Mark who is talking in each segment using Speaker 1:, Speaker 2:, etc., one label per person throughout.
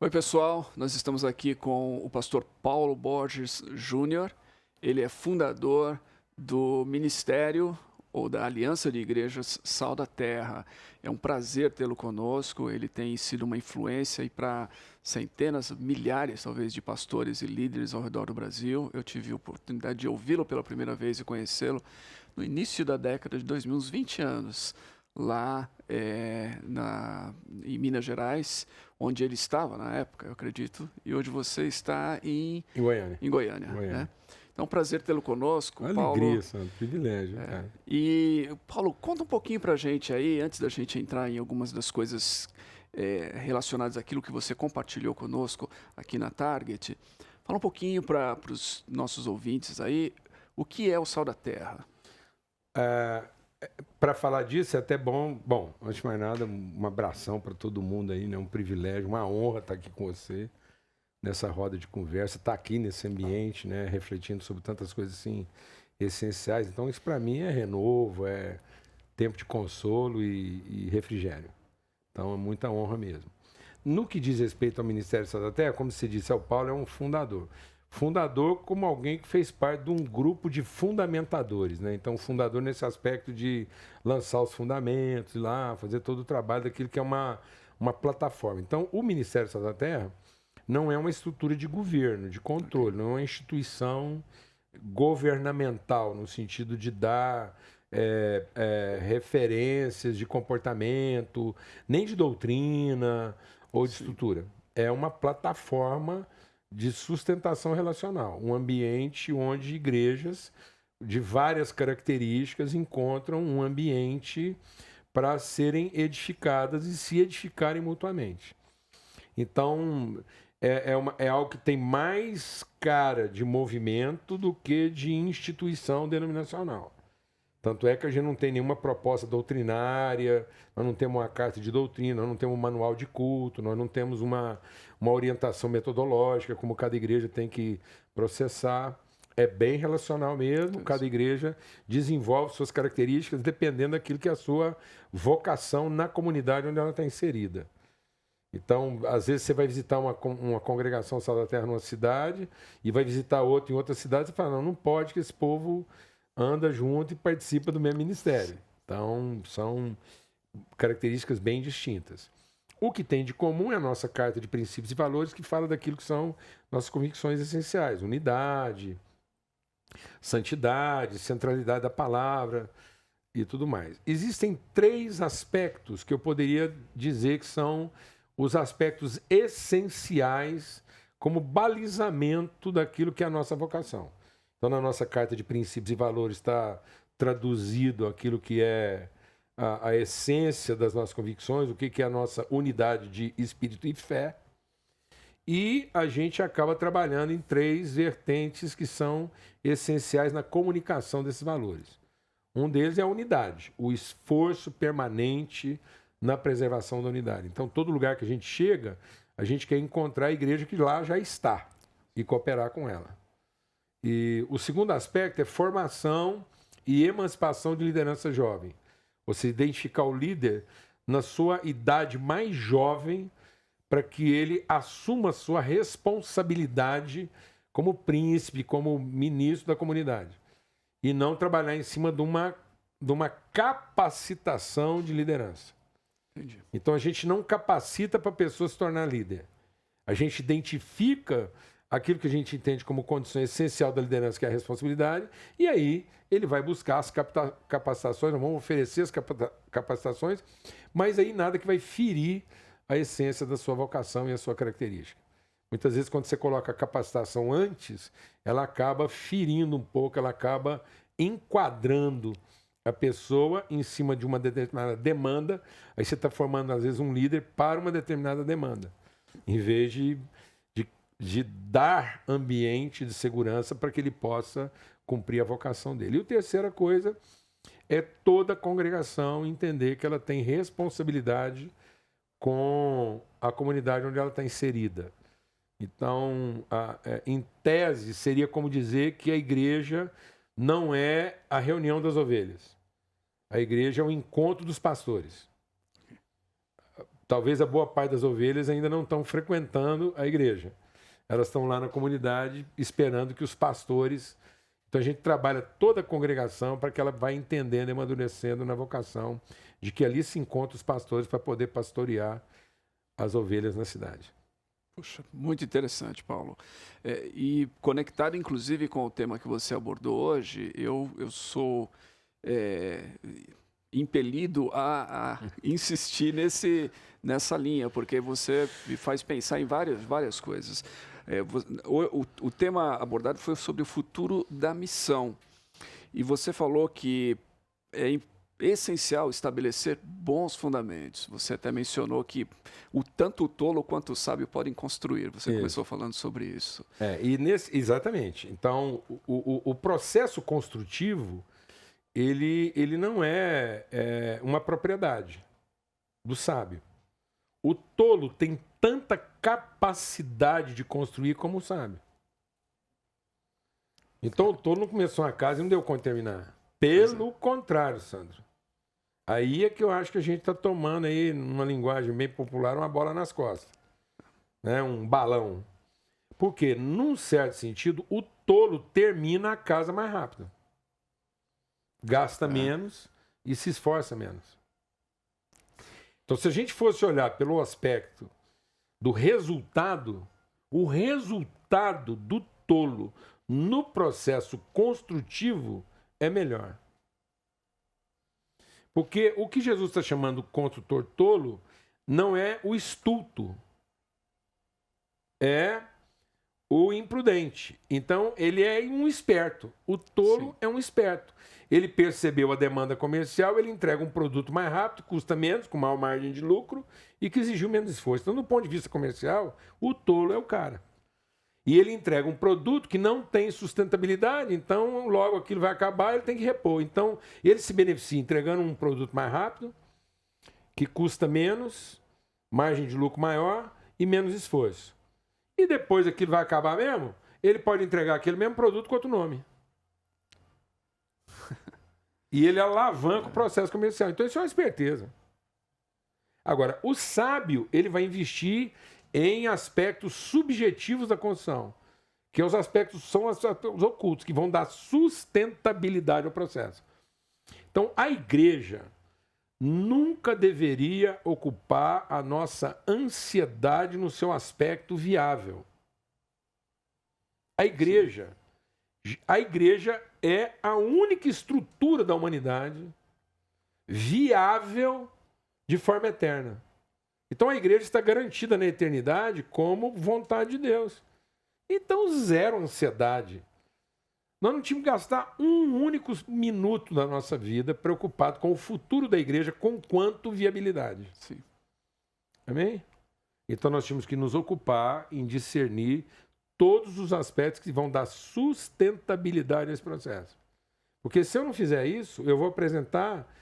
Speaker 1: Oi, pessoal. Nós estamos aqui com o pastor Paulo Borges Júnior. Ele é fundador do Ministério ou da Aliança de Igrejas Sal da Terra. É um prazer tê-lo conosco. Ele tem sido uma influência para centenas, milhares, talvez, de pastores e líderes ao redor do Brasil. Eu tive a oportunidade de ouvi-lo pela primeira vez e conhecê-lo no início da década de 2000, uns 20 anos, lá em Minas Gerais, onde ele estava na época, eu acredito, e hoje você está
Speaker 2: Em Goiânia.
Speaker 1: em Goiânia, né? Então, prazer tê-lo conosco,
Speaker 2: Uma
Speaker 1: Paulo.
Speaker 2: alegria, Sandro, privilégio, cara.
Speaker 1: E, Paulo, conta um pouquinho pra gente aí, antes da gente entrar em algumas das coisas relacionadas àquilo que você compartilhou conosco aqui na Target. Fala um pouquinho para os nossos ouvintes aí, o que é o Sal da Terra?
Speaker 2: Para falar disso é até bom, antes de mais nada, um abração para todo mundo aí, né? Um privilégio, uma honra estar aqui com você nessa roda de conversa, estar aqui nesse ambiente, né? Refletindo sobre tantas coisas assim essenciais. Então isso para mim é renovo, é tempo de consolo e refrigério. Então é muita honra mesmo. No que diz respeito ao Ministério Sal da Terra, como você disse, o Paulo é um fundador. Fundador como alguém que fez parte de um grupo de fundamentadores, né? Então, fundador nesse aspecto de lançar os fundamentos, ir lá, fazer todo o trabalho daquilo que é uma plataforma. Então, o Ministério Sal da Terra não é uma estrutura de governo, de controle, não é uma instituição governamental, no sentido de dar referências de comportamento, nem de doutrina ou de estrutura. É uma plataforma de sustentação relacional, um ambiente onde igrejas de várias características encontram um ambiente para serem edificadas e se edificarem mutuamente. Então, é algo que tem mais cara de movimento do que de instituição denominacional. Tanto é que a gente não tem nenhuma proposta doutrinária, nós não temos uma carta de doutrina, nós não temos um manual de culto, nós não temos uma orientação metodológica, como cada igreja tem que processar. É bem relacional mesmo, cada igreja desenvolve suas características dependendo daquilo que é a sua vocação na comunidade onde ela está inserida. Então, às vezes você vai visitar uma congregação Sal da Terra numa cidade e vai visitar outra em outra cidade e fala, não pode que esse povo anda junto e participa do mesmo ministério. Então, são características bem distintas. O que tem de comum é a nossa carta de princípios e valores, que fala daquilo que são nossas convicções essenciais: unidade, santidade, centralidade da palavra e tudo mais. Existem 3 aspectos que eu poderia dizer que são os aspectos essenciais como balizamento daquilo que é a nossa vocação. Então, na nossa carta de princípios e valores está traduzido aquilo que é a essência das nossas convicções, o que é a nossa unidade de espírito e fé. E a gente acaba trabalhando em 3 vertentes que são essenciais na comunicação desses valores. Um deles é a unidade, o esforço permanente na preservação da unidade. Então, todo lugar que a gente chega, a gente quer encontrar a igreja que lá já está e cooperar com ela. E o segundo aspecto é formação e emancipação de liderança jovem. Você identificar o líder na sua idade mais jovem para que ele assuma sua responsabilidade como príncipe, como ministro da comunidade. E não trabalhar em cima de uma capacitação de liderança.
Speaker 1: Entendi.
Speaker 2: Então a gente não capacita para a pessoa se tornar líder. A gente identifica aquilo que a gente entende como condição essencial da liderança, que é a responsabilidade, e aí ele vai buscar as capacitações, nós vamos oferecer as capacitações, mas aí nada que vai ferir a essência da sua vocação e a sua característica. Muitas vezes, quando você coloca a capacitação antes, ela acaba ferindo um pouco, ela acaba enquadrando a pessoa em cima de uma determinada demanda, aí você está formando, às vezes, um líder para uma determinada demanda, em vez de dar ambiente de segurança para que ele possa cumprir a vocação dele. E a terceira coisa é toda a congregação entender que ela tem responsabilidade com a comunidade onde ela está inserida. Então, em tese, seria como dizer que a igreja não é a reunião das ovelhas. A igreja é o encontro dos pastores. talvez a boa parte das ovelhas ainda não estão frequentando a igreja. Elas estão lá na comunidade esperando que os pastores... Então a gente trabalha toda a congregação para que ela vá entendendo e amadurecendo na vocação de que ali se encontram os pastores para poder pastorear as ovelhas na cidade.
Speaker 1: Puxa, muito interessante, Paulo. E conectado, inclusive, com o tema que você abordou hoje, eu sou impelido a insistir nessa linha, porque você me faz pensar em várias coisas. O tema abordado foi sobre o futuro da missão. E você falou que é essencial estabelecer bons fundamentos. Você até mencionou que tanto o tolo quanto o sábio podem construir. Você começou falando sobre isso.
Speaker 2: Exatamente. Então, o processo construtivo, ele não é uma propriedade do sábio. O tolo tem tanta capacidade de construir como o sábio. Então, o tolo não começou uma casa e não deu conta de terminar. Pelo contrário, Sandro. Aí é que eu acho que a gente está tomando aí, numa linguagem bem popular, uma bola nas costas. Né? Um balão. Porque, num certo sentido, o tolo termina a casa mais rápido. Gasta menos e se esforça menos. Então, se a gente fosse olhar pelo aspecto do resultado, o resultado do tolo no processo construtivo é melhor. Porque o que Jesus está chamando de construtor tolo não é o estulto, é o imprudente. Então, ele é um esperto. O tolo é um esperto. Ele percebeu a demanda comercial, ele entrega um produto mais rápido, custa menos, com maior margem de lucro e que exigiu menos esforço. Então, do ponto de vista comercial, o tolo é o cara. E ele entrega um produto que não tem sustentabilidade, então logo aquilo vai acabar, ele tem que repor. Então, ele se beneficia entregando um produto mais rápido, que custa menos, margem de lucro maior e menos esforço. E depois aquilo vai acabar mesmo, ele pode entregar aquele mesmo produto com outro nome. E ele alavanca o processo comercial. Então, isso é uma esperteza. Agora, o sábio, ele vai investir em aspectos subjetivos da construção, que os aspectos são os ocultos, que vão dar sustentabilidade ao processo. Então, a igreja nunca deveria ocupar a nossa ansiedade no seu aspecto viável. A igreja é a única estrutura da humanidade viável de forma eterna. Então a igreja está garantida na eternidade como vontade de Deus. Então, zero ansiedade. Nós não tínhamos que gastar um único minuto da nossa vida preocupado com o futuro da igreja com quanto viabilidade.
Speaker 1: Sim.
Speaker 2: Amém? Então nós tínhamos que nos ocupar em discernir todos os aspectos que vão dar sustentabilidade nesse processo. Porque se eu não fizer isso, eu vou apresentar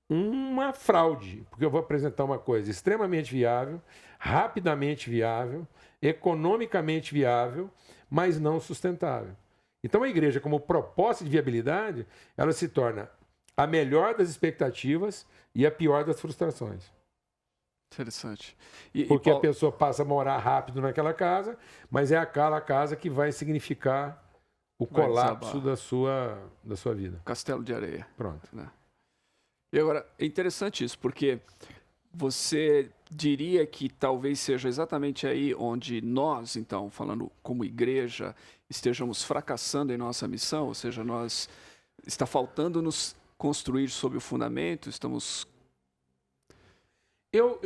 Speaker 2: uma fraude, porque eu vou apresentar uma coisa extremamente viável, rapidamente viável, economicamente viável, mas não sustentável. Então a igreja, como proposta de viabilidade, ela se torna a melhor das expectativas e a pior das frustrações.
Speaker 1: Interessante.
Speaker 2: Porque a pessoa passa a morar rápido naquela casa, mas é aquela casa que vai significar o colapso da sua vida.
Speaker 1: Castelo de areia.
Speaker 2: Pronto.
Speaker 1: Né? E agora, é interessante isso, porque você diria que talvez seja exatamente aí onde nós, então, falando como igreja, estejamos fracassando em nossa missão, ou seja, está faltando nos construir sobre o fundamento, estamos...
Speaker 2: Eu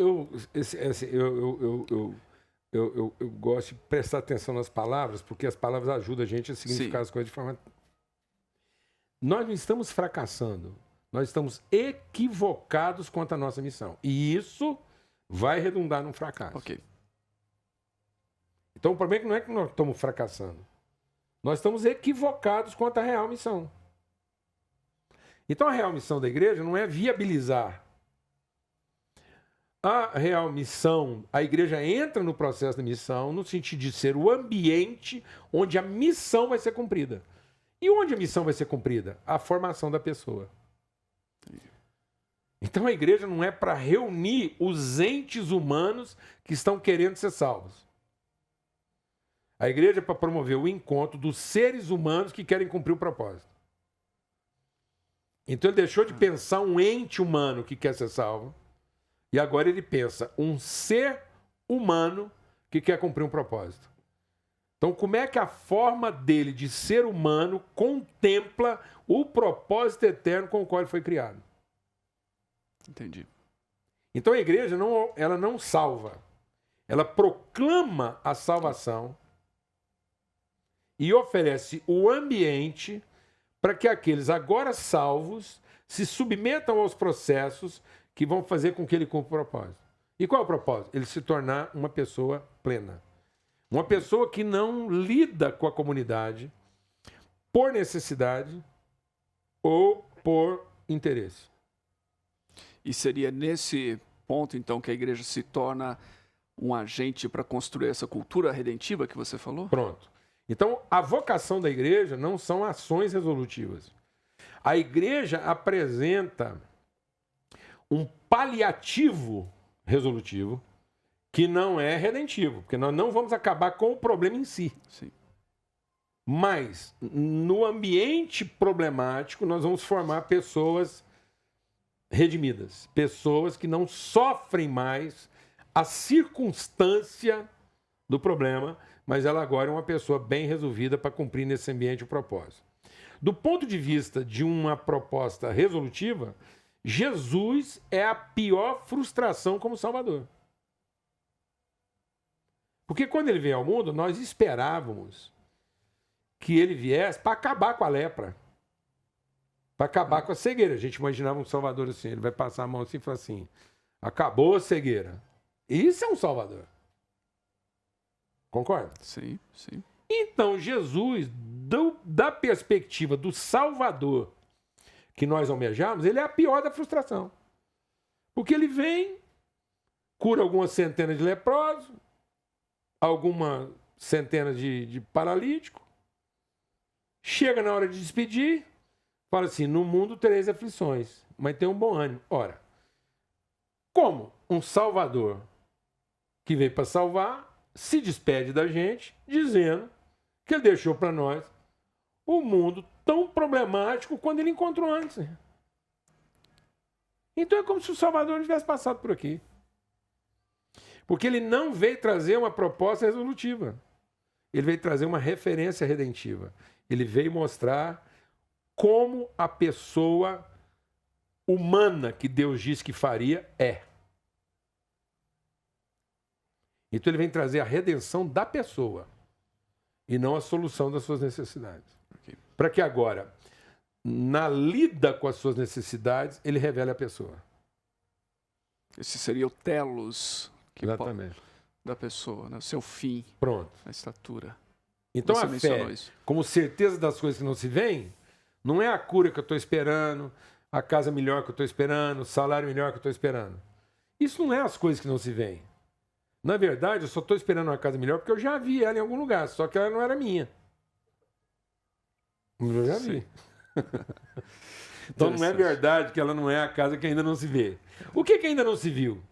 Speaker 2: gosto de prestar atenção nas palavras, porque as palavras ajudam a gente a significar as coisas de forma... Nós não estamos fracassando. Nós estamos equivocados quanto à nossa missão. E isso vai redundar num fracasso.
Speaker 1: Ok.
Speaker 2: Então, o problema é que não é que nós estamos fracassando. Nós estamos equivocados quanto à real missão. Então, a real missão da igreja não é viabilizar. A real missão, a igreja entra no processo da missão no sentido de ser o ambiente onde a missão vai ser cumprida. E onde a missão vai ser cumprida? A formação da pessoa. Então a igreja não é para reunir os entes humanos que estão querendo ser salvos. A igreja é para promover o encontro dos seres humanos que querem cumprir o propósito. Então ele deixou de pensar um ente humano que quer ser salvo, e agora ele pensa um ser humano que quer cumprir um propósito. Então, como é que a forma dele de ser humano contempla o propósito eterno com o qual ele foi criado?
Speaker 1: Entendi.
Speaker 2: Então a igreja ela não salva, ela proclama a salvação e oferece o ambiente para que aqueles agora salvos se submetam aos processos que vão fazer com que ele cumpra o propósito. E qual é o propósito? Ele se tornar uma pessoa plena. Uma pessoa que não lida com a comunidade por necessidade ou por interesse.
Speaker 1: E seria nesse ponto, então, que a igreja se torna um agente para construir essa cultura redentiva que você falou?
Speaker 2: Pronto. Então, a vocação da igreja não são ações resolutivas. A igreja apresenta um paliativo resolutivo que não é redentivo, porque nós não vamos acabar com o problema em si.
Speaker 1: Sim.
Speaker 2: Mas, no ambiente problemático, nós vamos formar pessoas redimidas, pessoas que não sofrem mais a circunstância do problema, mas ela agora é uma pessoa bem resolvida para cumprir nesse ambiente o propósito. Do ponto de vista de uma proposta resolutiva, Jesus é a pior frustração como Salvador. Porque quando ele veio ao mundo, nós esperávamos que ele viesse para acabar com a lepra, para acabar com a cegueira. A gente imaginava um Salvador assim, ele vai passar a mão assim e falar assim, acabou a cegueira. Isso é um Salvador. Concorda?
Speaker 1: Sim, sim.
Speaker 2: Então, Jesus, da perspectiva do Salvador que nós almejamos, ele é a pior da frustração. Porque ele vem, cura algumas centenas de leprosos, algumas centenas de paralíticos, chega na hora de despedir, fala assim, no mundo tereis aflições, mas tem um bom ânimo. Ora, como um Salvador que veio para salvar, se despede da gente, dizendo que ele deixou para nós o mundo tão problemático quando ele encontrou antes. Então é como se o Salvador não tivesse passado por aqui. Porque ele não veio trazer uma proposta resolutiva. Ele veio trazer uma referência redentiva. Ele veio mostrar como a pessoa humana que Deus disse que faria é. Então ele vem trazer a redenção da pessoa e não a solução das suas necessidades.
Speaker 1: Okay.
Speaker 2: Para que agora, na lida com as suas necessidades, ele revele a pessoa.
Speaker 1: Esse seria o telos
Speaker 2: Exatamente.
Speaker 1: Da pessoa, né? O seu fim.
Speaker 2: Pronto.
Speaker 1: A estatura.
Speaker 2: Então
Speaker 1: Você
Speaker 2: a fé,
Speaker 1: mencionou isso.
Speaker 2: como certeza das coisas que não se veem, não é a cura que eu estou esperando, a casa melhor que eu estou esperando, o salário melhor que eu estou esperando. Isso não é as coisas que não se veem. Na verdade, eu só estou esperando uma casa melhor porque eu já vi ela em algum lugar, só que ela não era minha. Eu já vi. Então não é verdade que ela não é a casa que ainda não se vê. O que ainda não se viu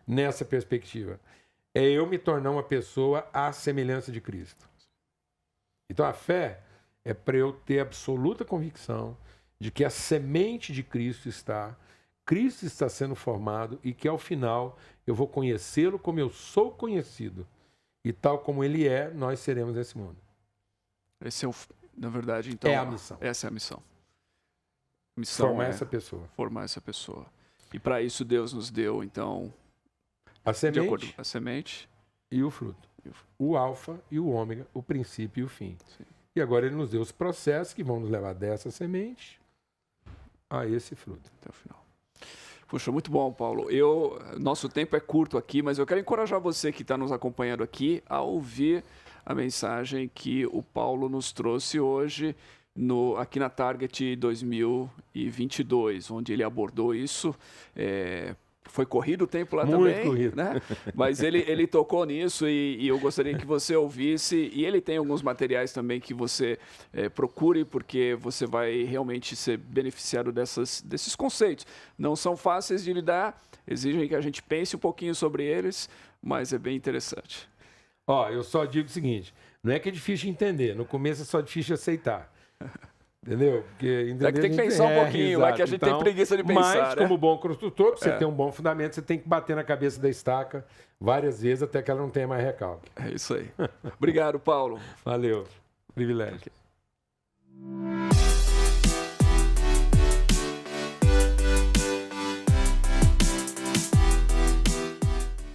Speaker 2: nessa perspectiva? É eu me tornar uma pessoa à semelhança de Cristo. Então a fé é para eu ter absoluta convicção de que a semente de Cristo está sendo formado e que ao final eu vou conhecê-lo como eu sou conhecido. E tal como ele é, nós seremos nesse mundo.
Speaker 1: Esse é na verdade, então,
Speaker 2: é a missão.
Speaker 1: Essa é a missão. Missão
Speaker 2: formar essa pessoa.
Speaker 1: Formar essa pessoa. E para isso Deus nos deu, então,
Speaker 2: a semente,
Speaker 1: de acordo com a semente
Speaker 2: e o fruto. O alfa e o ômega, o princípio e o fim.
Speaker 1: Sim.
Speaker 2: E agora ele nos deu os processos que vão nos levar dessa semente a esse fruto.
Speaker 1: Até o final. Puxa, muito bom, Paulo. Nosso tempo é curto aqui, mas eu quero encorajar você que está nos acompanhando aqui a ouvir a mensagem que o Paulo nos trouxe hoje aqui na Target 2022, onde ele abordou isso foi corrido o tempo lá
Speaker 2: Muito
Speaker 1: também,
Speaker 2: corrido.
Speaker 1: né? Mas ele tocou nisso e eu gostaria que você ouvisse. E ele tem alguns materiais também que você procure, porque você vai realmente ser beneficiado desses conceitos. Não são fáceis de lidar, exigem que a gente pense um pouquinho sobre eles, mas é bem interessante.
Speaker 2: Ó, eu só digo o seguinte, não é que é difícil de entender, no começo é só difícil de aceitar. Entendeu? Porque entender,
Speaker 1: É que tem que pensar um pouquinho, é que a gente tem preguiça de pensar.
Speaker 2: Mas, como bom construtor, para você ter um bom fundamento, você tem que bater na cabeça da estaca várias vezes até que ela não tenha mais recalque.
Speaker 1: É isso aí. Obrigado, Paulo.
Speaker 2: Valeu. Privilégio.